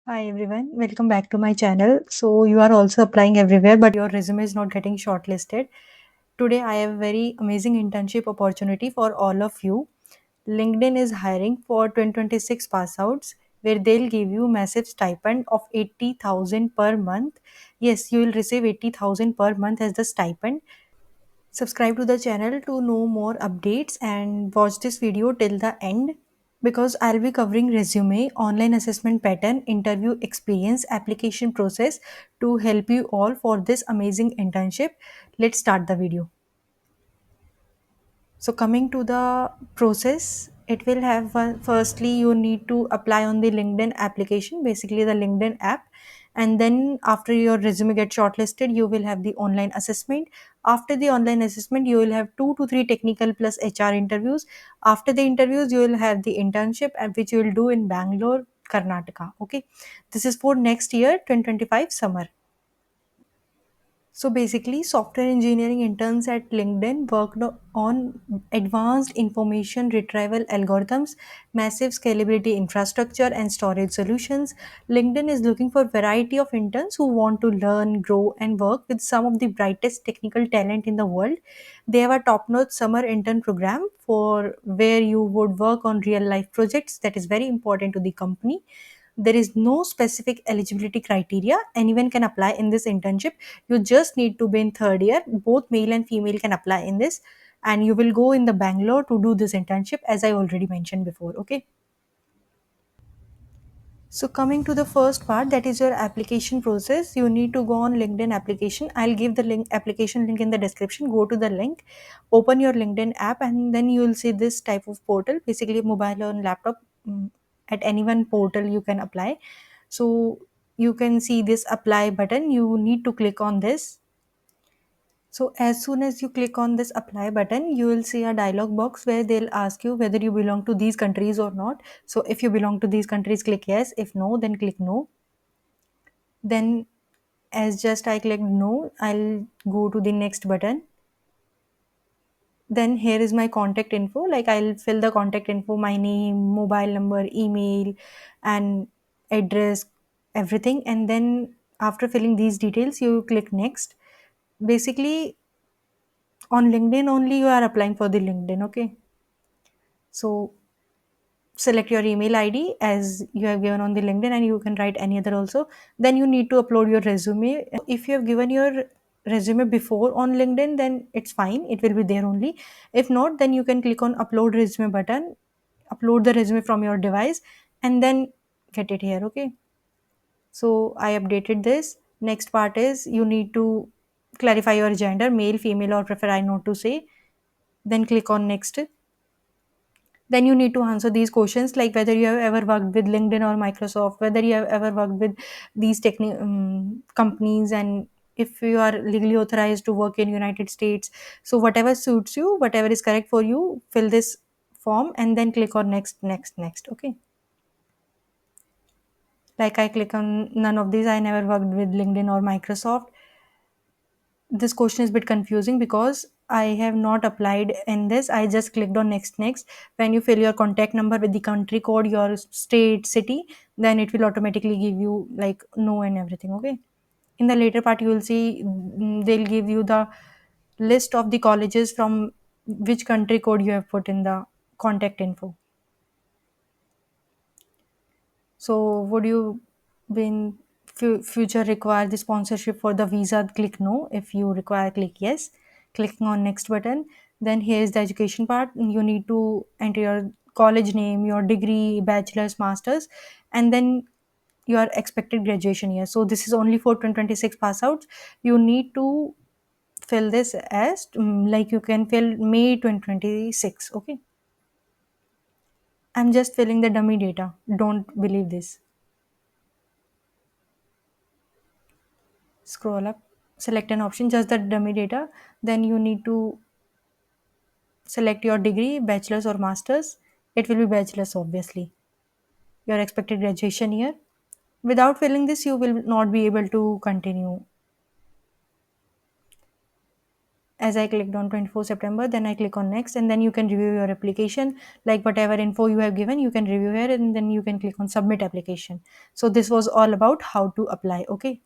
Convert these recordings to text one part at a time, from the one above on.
Hi everyone, welcome back to my channel. So you are also applying everywhere, but your resume is not getting shortlisted. Today I have a very amazing internship opportunity for all of you. LinkedIn is hiring for 2026 pass outs where they'll give you massive stipend of 80,000 per month. Yes, you will receive 80,000 per month as the stipend. Subscribe to the channel to know more updates and watch this video till the end because I'll be covering resume, online assessment pattern, interview experience, application process to help you all for this amazing internship. Let's start the video. So coming to the process, it will have firstly you need to apply on the LinkedIn application, basically the LinkedIn app, and then after your resume gets shortlisted, you will have the online assessment. After the online assessment, you will have 2 to 3 technical plus HR interviews. After the interviews, you will have the internship, which you will do in Bangalore, Karnataka. Okay, this is for next year, 2025 summer. So basically, software engineering interns at LinkedIn worked on advanced information retrieval algorithms, massive scalability infrastructure, and storage solutions. LinkedIn is looking for variety of interns who want to learn, grow, and work with some of the brightest technical talent in the world. They have a top-notch summer intern program for where you would work on real-life projects that is very important to the company. There is no specific eligibility criteria. Anyone can apply in this internship. You just need to be in third year. Both male and female can apply in this, and you will go in the Bangalore to do this internship, as I already mentioned before. Okay. So coming to the first part, that is your application process. You need to go on LinkedIn application. I'll give the link application link in the description. Go to the link, open your LinkedIn app, and then you will see this type of portal. Basically, mobile or laptop. At any one portal you can apply. So you can see this apply button. You need to click on this. So as soon as you click on this apply button, you will see a dialog box where they'll ask you whether you belong to these countries or not. So if you belong to these countries, click yes. If no, then click no. Then as just I clicked no, I'll go to the next button. Then here is my contact info. Like I'll fill the contact info, my name, mobile number, email, and address, everything. And then after filling these details, you click next. Basically, on LinkedIn only you are applying for the LinkedIn. Okay. So select your email ID as you have given on the LinkedIn, and you can write any other also. Then you need to upload your resume. If you have given your resume before on LinkedIn, then it's fine. It will be there only. If not, then you can click on upload resume button, upload the resume from your device, and then get it here. Okay. So I updated this. Next part is you need to clarify your gender, male, female, or prefer I not to say. Then click on next. Then you need to answer these questions like whether you have ever worked with LinkedIn or Microsoft, whether you have ever worked with these companies, and if you are legally authorized to work in United States. So whatever suits you, whatever is correct for you, fill this form and then click on next, next, next. Okay. Like I click on none of these. I never worked with LinkedIn or Microsoft. This question is a bit confusing because I have not applied in this. I just clicked on next, next. When you fill your contact number with the country code, your state, city, then it will automatically give you like no and everything. Okay. In the later part, you will see they'll give you the list of the colleges from which country code you have put in the contact info. So, would you be in future require the sponsorship for the visa? Click no. If you require, click yes. Clicking on next button. Then here is the education part. You need to enter your college name, your degree, bachelor's, master's, and then your expected graduation year. So this is only for 2026 pass outs. You need to fill this as like you can fill May 2026. Okay. I'm just filling the dummy data. Don't believe this. Scroll up, select an option, just the dummy data. Then you need to select your degree, bachelor's or master's. It will be bachelor's, obviously. Your expected graduation year. Without filling this, you will not be able to continue. As I clicked on 24 September, then I click on next, and then you can review your application. Like whatever info you have given, you can review here, and then you can click on submit application. So this was all about how to apply. Okay.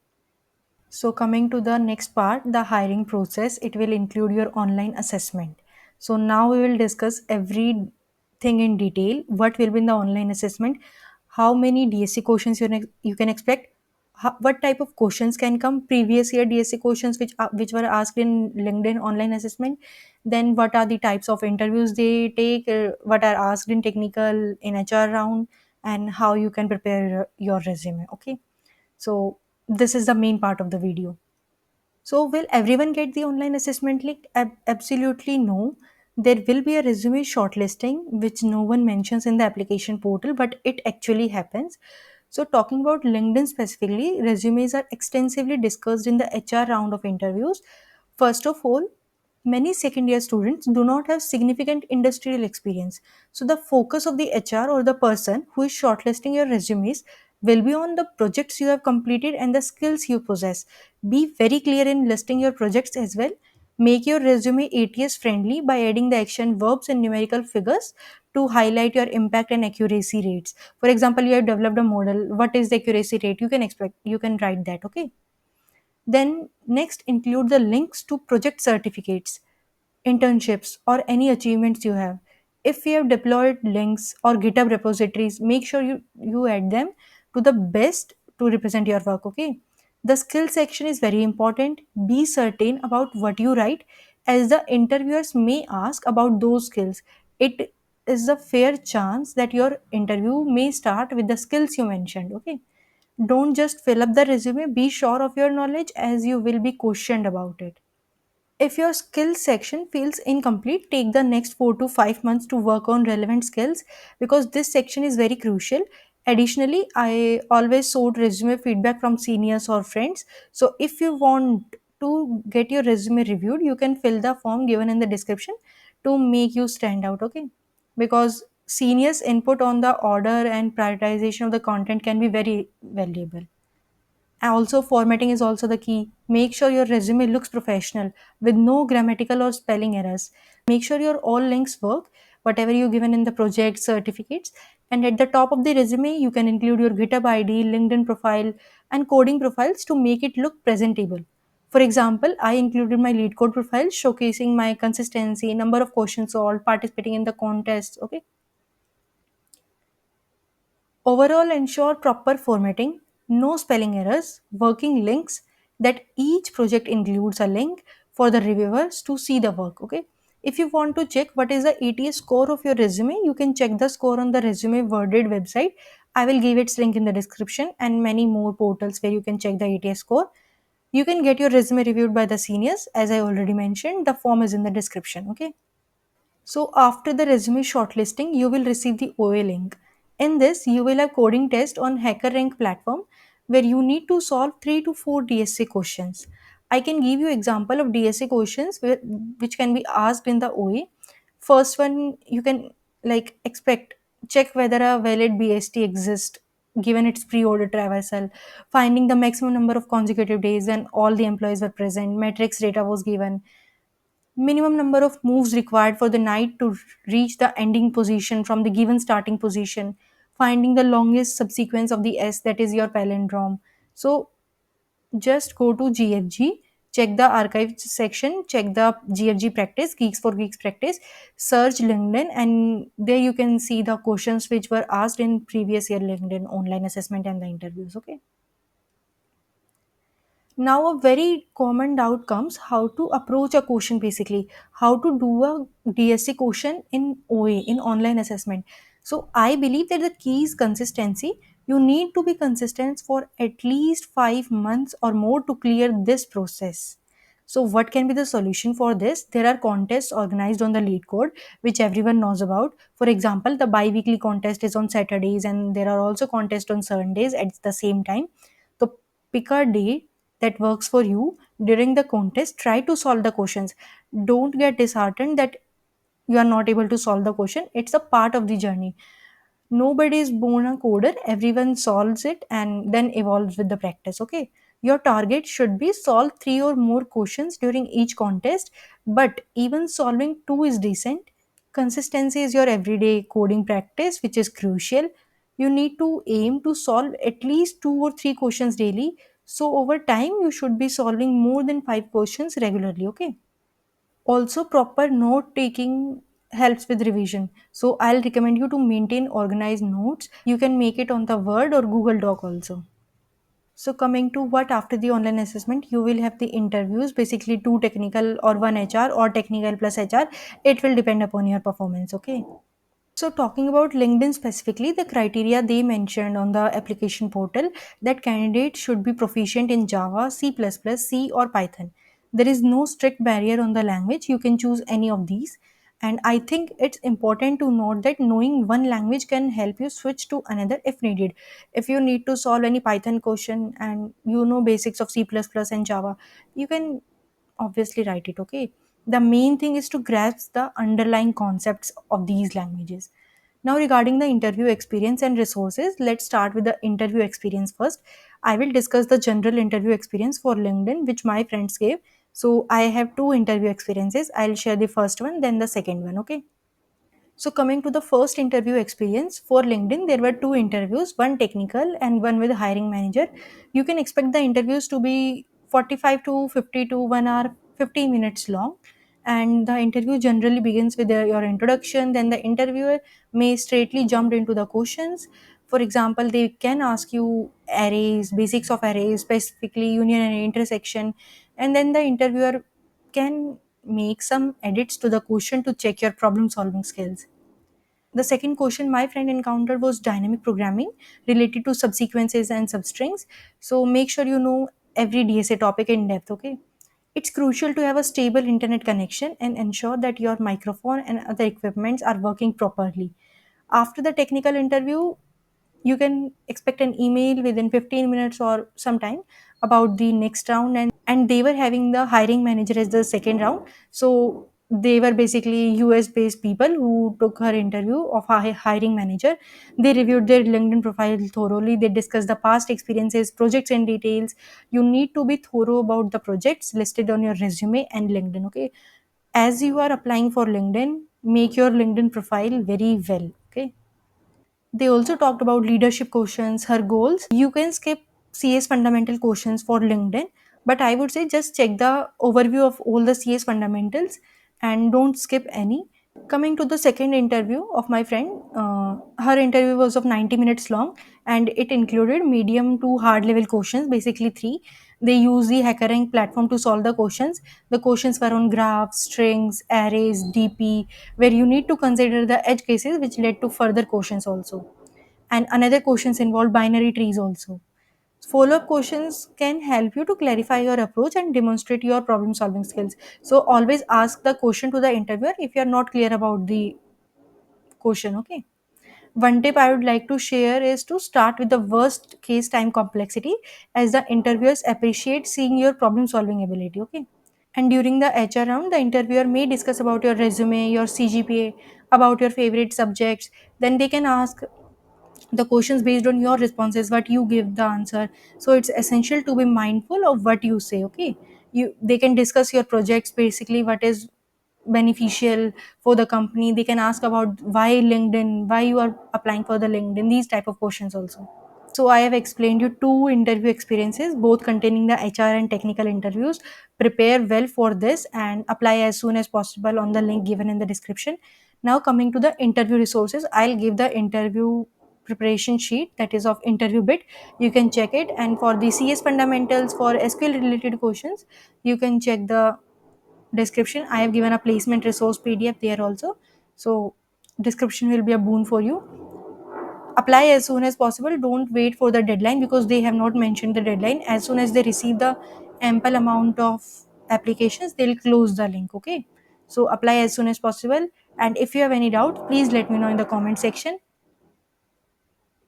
So, coming to the next part, the hiring process, it will include your online assessment. So, now we will discuss everything in detail. What will be in the online assessment? How many DSC questions you can expect? What type of questions can come? Previous year DSC questions which were asked in LinkedIn online assessment. Then, what are the types of interviews they take? What are asked in technical, in HR round, and how you can prepare your resume. Okay, so this is the main part of the video. So will everyone get the online assessment link? Absolutely no. There will be a resume shortlisting which no one mentions in the application portal, but it actually happens. So talking about LinkedIn specifically, resumes are extensively discussed in the HR round of interviews. First of all, many second year students do not have significant industrial experience. So the focus of the HR or the person who is shortlisting your resumes will be on the projects you have completed and the skills you possess. Be very clear in listing your projects as well. Make your resume ATS friendly by adding the action verbs and numerical figures to highlight your impact and accuracy rates. For example, you have developed a model. What is the accuracy rate? You can expect, you can write that, okay? Then next include the links to project certificates, internships, or any achievements you have. If you have deployed links or GitHub repositories, make sure you add them to the best to represent your work. Okay. The skill section is very important. Be certain about what you write, as the interviewers may ask about those skills. It is a fair chance that your interview may start with the skills you mentioned. Okay. Don't just fill up the resume, be sure of your knowledge as you will be questioned about it. If your skills section feels incomplete, take the next 4 to 5 months to work on relevant skills, because this section is very crucial. Additionally, I always sought resume feedback from seniors or friends. So if you want to get your resume reviewed, you can fill the form given in the description to make you stand out, okay? Because seniors' input on the order and prioritization of the content can be very valuable. Also, formatting is also the key. Make sure your resume looks professional with no grammatical or spelling errors. Make sure your all links work, whatever you given in the project certificates. And at the top of the resume, you can include your GitHub ID, LinkedIn profile, and coding profiles to make it look presentable. For example, I included my lead code profile showcasing my consistency, number of questions solved, participating in the contest. Okay. Overall, ensure proper formatting, no spelling errors, working links, that each project includes a link for the reviewers to see the work. Okay. If you want to check what is the ATS score of your resume, you can check the score on the Resume Worded website. I will give its link in the description, and many more portals where you can check the ATS score. You can get your resume reviewed by the seniors. As I already mentioned, the form is in the description. Okay. So after the resume shortlisting, you will receive the OA link. In this, you will have coding test on HackerRank platform where you need to solve 3 to 4 DSA questions. I can give you example of DSA questions which can be asked in the OA. First one, you can like expect, check whether a valid BST exists given its pre-order traversal, finding the maximum number of consecutive days when all the employees were present, matrix data was given, minimum number of moves required for the knight to reach the ending position from the given starting position, finding the longest subsequence of the S, that is your palindrome. So just go to GFG, check the archive section, check the GFG practice, Geeks for Geeks practice, search LinkedIn, and there you can see the questions which were asked in previous year LinkedIn online assessment and the interviews. Okay. Now, a very common doubt comes how to approach a question, basically, how to do a DSC question in OA, in online assessment. So, I believe that the key is consistency. You need to be consistent for at least 5 months or more to clear this process. So, what can be the solution for this? There are contests organized on the lead code, which everyone knows about. For example, the bi weekly contest is on Saturdays, and there are also contests on Sundays at the same time. So, pick a day that works for you during the contest. Try to solve the questions. Don't get disheartened that you are not able to solve the question. It's a part of the journey. Nobody is born a coder, everyone solves it and then evolves with the practice. Okay, Your target should be solve 3 or more questions during each contest, but even solving 2 is decent. Consistency is your everyday coding practice, which is crucial. You need to aim to solve at least 2 or 3 questions daily. So over time, you should be solving more than 5 questions regularly, okay? Also, proper note taking helps with revision. So I'll recommend you to maintain organized notes. You can make it on the Word or Google Doc also. So coming to what after the online assessment, you will have the interviews, basically two technical or one HR or technical plus HR. It will depend upon your performance, okay? So, talking about LinkedIn specifically, the criteria they mentioned on the application portal, that candidates should be proficient in Java, C++, C, or Python. There is no strict barrier on the language. You can choose any of these. And I think it's important to note that knowing one language can help you switch to another if needed. If you need to solve any Python question and you know basics of C++ and Java, you can obviously write it, okay? The main thing is to grasp the underlying concepts of these languages. Now, regarding the interview experience and resources, let's start with the interview experience first. I will discuss the general interview experience for LinkedIn, which my friends gave. So, I have two interview experiences. I'll share the first one, then the second one, okay? So, coming to the first interview experience for LinkedIn, there were two interviews, one technical and one with hiring manager. You can expect the interviews to be 45 to 50 to 1 hour, 50 minutes long. And the interview generally begins with your introduction, then the interviewer may straightly jump into the questions. For example, they can ask you arrays, basics of arrays, specifically union and intersection, and then the interviewer can make some edits to the question to check your problem solving skills. The second question my friend encountered was dynamic programming related to subsequences and substrings. So make sure you know every DSA topic in depth, okay? It's crucial to have a stable internet connection and ensure that your microphone and other equipments are working properly. After the technical interview, you can expect an email within 15 minutes or some time about the next round, and they were having the hiring manager as the second round. So they were basically US based people who took her interview of a hiring manager. They reviewed their LinkedIn profile thoroughly. They discussed the past experiences, projects in details. You need to be thorough about the projects listed on your resume and LinkedIn, okay? As you are applying for LinkedIn, make your LinkedIn profile very well, okay? They also talked about leadership questions, her goals. You can skip CS fundamental questions for LinkedIn, but I would say just check the overview of all the CS fundamentals and don't skip any. Coming to the second interview of my friend, her interview was of 90 minutes long and it included medium to hard level questions, basically three. They use the HackerRank platform to solve the questions. The questions were on graphs, strings, arrays, DP, where you need to consider the edge cases which led to further questions also. And another questions involved binary trees also. Follow-up questions can help you to clarify your approach and demonstrate your problem solving skills. So always ask the question to the interviewer if you are not clear about the question, okay? One tip I would like to share is to start with the worst case time complexity, as the interviewers appreciate seeing your problem solving ability, okay? And during the HR round, the interviewer may discuss about your resume, your CGPA, about your favorite subjects. Then they can ask the questions based on your responses, what you give the answer. So it's essential to be mindful of what you say, okay? They can discuss your projects, basically what is beneficial for the company. They can ask about why LinkedIn, why you are applying for the LinkedIn, these type of questions also. So I have explained you two interview experiences, both containing the HR and technical interviews. Prepare well for this and apply as soon as possible on the link given in the description. Now coming to the interview resources, I'll give the interview preparation sheet, that is of interview bit. You can check it, and for the CS fundamentals for SQL related questions, you can check the description. I have given a placement resource PDF there also. So description will be a boon for you. Apply as soon as possible. Don't wait for the deadline because they have not mentioned the deadline. As soon as they receive the ample amount of applications, they'll close the link, okay? So apply as soon as possible, and if you have any doubt, please let me know in the comment section.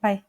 Bye.